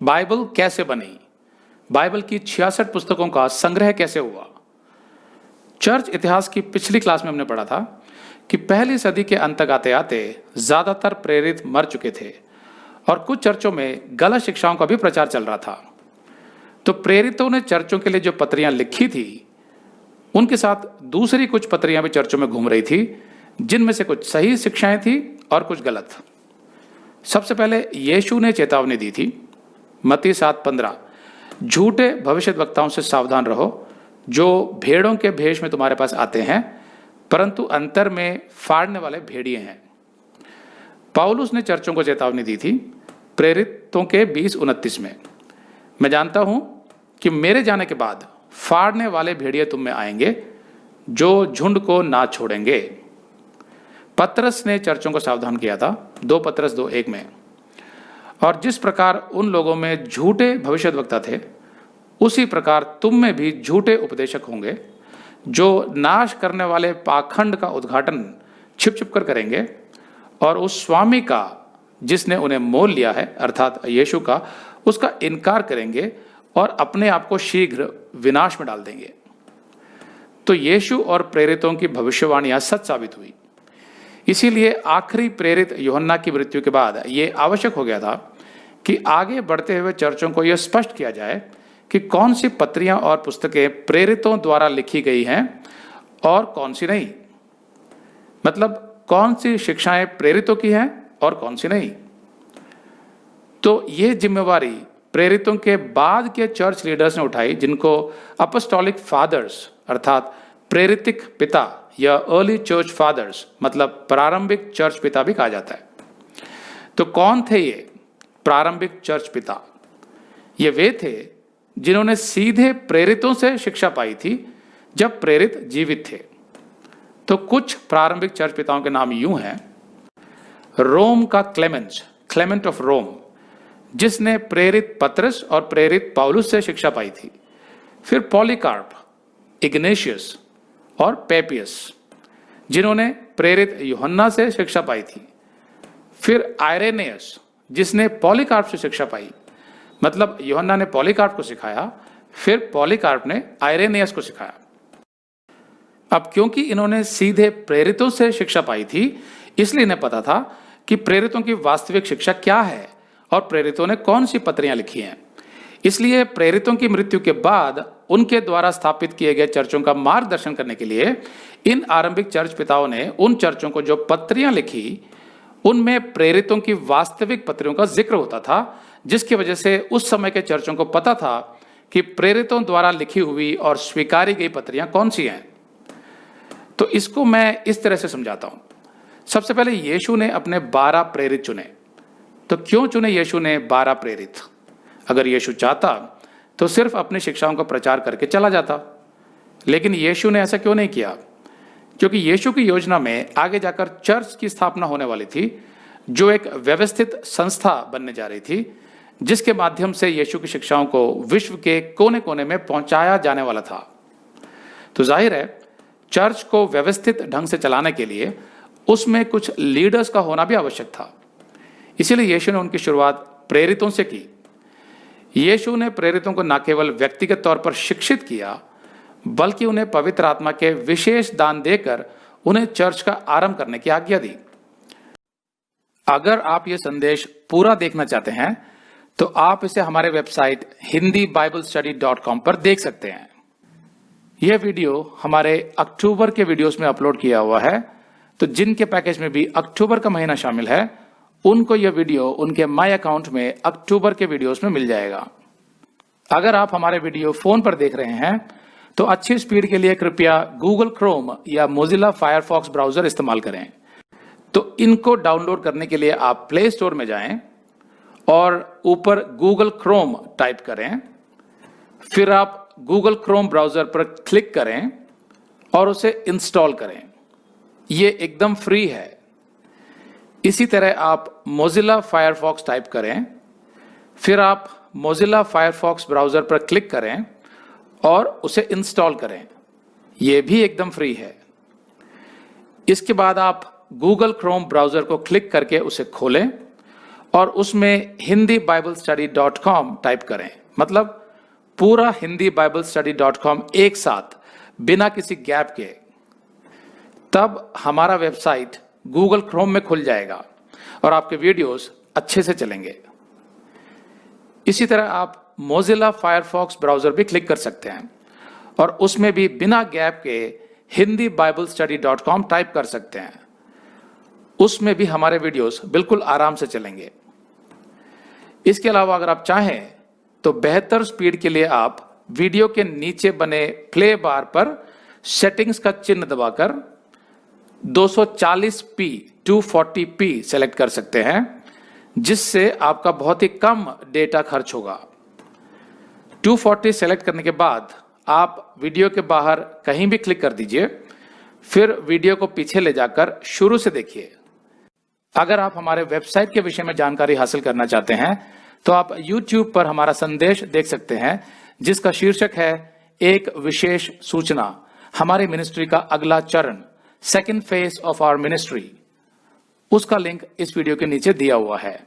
Bible कैसे बनी, Bible की 66 पुस्तकों का संग्रह कैसे हुआ। चर्च इतिहास की पिछली क्लास में हमने पढ़ा था कि पहली सदी के अंत तक आते आते ज्यादातर प्रेरित मर चुके थे और कुछ चर्चों में गलत शिक्षाओं का भी प्रचार चल रहा था। तो प्रेरितों ने चर्चों के लिए जो पत्रियां लिखी थी उनके साथ दूसरी कुछ पत्रियां भी चर्चों में घूम रही थी, जिनमें से कुछ सही शिक्षाएं थी और कुछ गलत। सबसे पहले यीशु ने चेतावनी दी थी, मत्ती 7:15, झूठे भविष्यद्वक्ताओं से सावधान रहो, जो भेड़ों के भेष में तुम्हारे पास आते हैं परंतु अंतर में फाड़ने वाले भेड़िए हैं। पौलुस ने चर्चों को चेतावनी दी थी प्रेरितों के 20:29 में, मैं जानता हूं कि मेरे जाने के बाद फाड़ने वाले भेड़िए तुम में आएंगे जो झुंड को ना छोड़ेंगे। पतरस ने चर्चों को सावधान किया था 2 पतरस 2:1 में, और जिस प्रकार उन लोगों में झूठे भविष्यद्वक्ता थे उसी प्रकार तुम में भी झूठे उपदेशक होंगे जो नाश करने वाले पाखंड का उद्घाटन छिप छिप कर करेंगे और उस स्वामी का जिसने उन्हें मोल लिया है अर्थात यीशु का, उसका इनकार करेंगे और अपने आप को शीघ्र विनाश में डाल देंगे। तो यीशु और प्रेरितों की भविष्यवाणियां सच साबित हुई। इसीलिए आखिरी प्रेरित यूहन्ना की मृत्यु के बाद यह आवश्यक हो गया था कि आगे बढ़ते हुए चर्चों को यह स्पष्ट किया जाए कि कौन सी पत्रियां और पुस्तकें प्रेरितों द्वारा लिखी गई हैं और कौन सी नहीं। मतलब कौन सी शिक्षाएं प्रेरितों की हैं और कौन सी नहीं। तो ये जिम्मेवारी प्रेरितों के बाद के चर्च लीडर्स ने उठाई, जिनको अपॉस्टोलिक फादर्स अर्थात प्रेरितिक पिता या अर्ली चर्च फादर्स मतलब प्रारंभिक चर्च पिता भी कहा जाता है। तो कौन थे ये प्रारंभिक चर्च पिता? ये वे थे जिन्होंने सीधे प्रेरितों से शिक्षा पाई थी जब प्रेरित जीवित थे। तो कुछ प्रारंभिक चर्च पिताओं के नाम यूं हैं। रोम का क्लेमेंट ऑफ रोम, जिसने प्रेरित पतरस और प्रेरित पौलुस से शिक्षा पाई थी। फिर पॉलीकार्प, इग्नेशियस और पेपियस, जिन्होंने प्रेरित यूहन्ना से शिक्षा पाई थी। फिर आइरेनियस, जिसने पॉलीकार्प से शिक्षा पाई, मतलब यूहन्ना ने पॉलीकार्प को सिखाया, फिर पॉलीकार्प ने आइरेनियस को सिखाया। अब क्योंकि इन्होंने सीधे प्रेरितों से शिक्षा पाई थी, इसलिए इन्हें पता था कि प्रेरितों की वास्तविक शिक्षा क्या है और प्रेरितों ने कौन सी पत्रियां लिखी हैं। इसलिए प्रेरितों की मृत्यु के बाद उनके द्वारा स्थापित किए गए चर्चों का मार्गदर्शन करने के लिए इन आरंभिक चर्च पिताओं ने उन चर्चों को जो पत्रियां लिखी उनमें प्रेरितों की वास्तविक पत्रियों का जिक्र होता था, जिसकी वजह से उस समय के चर्चों को पता था कि प्रेरितों द्वारा लिखी हुई और स्वीकारी गई पत्रियां कौन सी हैं। तो इसको मैं इस तरह से समझाता हूं। सबसे पहले यीशु ने अपने 12 प्रेरित चुने। तो क्यों चुने यीशु ने 12 प्रेरित? अगर यीशु चाहता तो सिर्फ अपनी शिक्षाओं का प्रचार करके चला जाता, लेकिन यीशु ने ऐसा क्यों नहीं किया? क्योंकि यीशु की योजना में आगे जाकर चर्च की स्थापना होने वाली थी, जो एक व्यवस्थित संस्था बनने जा रही थी, जिसके माध्यम से यीशु की शिक्षाओं को विश्व के कोने कोने में पहुंचाया जाने वाला था। तो जाहिर है चर्च को व्यवस्थित ढंग से चलाने के लिए उसमें कुछ लीडर्स का होना भी आवश्यक था। इसीलिए यीशु ने उनकी शुरुआत प्रेरितों से की। यीशु ने प्रेरितों को न केवल व्यक्तिगत तौर पर शिक्षित किया, बल्कि उन्हें पवित्र आत्मा के विशेष दान देकर उन्हें चर्च का आरंभ करने की आज्ञा दी। अगर आप ये संदेश पूरा देखना चाहते हैं तो आप इसे हमारे वेबसाइट hindiBiblestudy.com पर देख सकते हैं। यह वीडियो हमारे अक्टूबर के वीडियोस में अपलोड किया हुआ है, तो जिनके पैकेज में भी अक्टूबर का महीना शामिल है उनको यह वीडियो उनके माई अकाउंट में अक्टूबर के वीडियोस में मिल जाएगा। अगर आप हमारे वीडियो फोन पर देख रहे हैं तो अच्छी स्पीड के लिए कृपया गूगल क्रोम या मोजिला फायरफॉक्स ब्राउजर इस्तेमाल करें। तो इनको डाउनलोड करने के लिए आप प्ले स्टोर में जाएं और ऊपर गूगल क्रोम टाइप करें, फिर आप गूगल क्रोम ब्राउजर पर क्लिक करें और उसे इंस्टॉल करें। ये एकदम फ्री है। इसी तरह आप मोजिला फायरफॉक्स टाइप करें, फिर आप मोजिला फायरफॉक्स ब्राउजर पर क्लिक करें और उसे इंस्टॉल करें। यह भी एकदम फ्री है। इसके बाद आप गूगल क्रोम ब्राउजर को क्लिक करके उसे खोलें और उसमें hindibiblesteady.com टाइप करें, मतलब पूरा hindibiblesteady.com एक साथ बिना किसी गैप के, तब हमारा वेबसाइट गूगल क्रोम में खुल जाएगा और आपके वीडियोस अच्छे से चलेंगे। इसी तरह आप मोजिला फायरफॉक्स ब्राउजर भी क्लिक कर सकते हैं और उसमें भी बिना गैप के hindibiblesteady.com टाइप कर सकते हैं। उसमें भी हमारे वीडियोस बिल्कुल आराम से चलेंगे। इसके अलावा अगर आप चाहें तो बेहतर स्पीड के लिए आप वीडियो के नीचे बने प्ले बार पर सेटिंग्स का चिन्ह दबाकर 240p 240p सेलेक्ट कर सकते हैं, जिससे आपका बहुत ही कम डेटा खर्च होगा। 240 सेलेक्ट करने के बाद आप वीडियो के बाहर कहीं भी क्लिक कर दीजिए, फिर वीडियो को पीछे ले जाकर शुरू से देखिए। अगर आप हमारे वेबसाइट के विषय में जानकारी हासिल करना चाहते हैं तो आप YouTube पर हमारा संदेश देख सकते हैं, जिसका शीर्षक है एक विशेष सूचना, हमारी मिनिस्ट्री का अगला चरण, second phase of our ministry. उसका लिंक इस वीडियो के नीचे दिया हुआ है।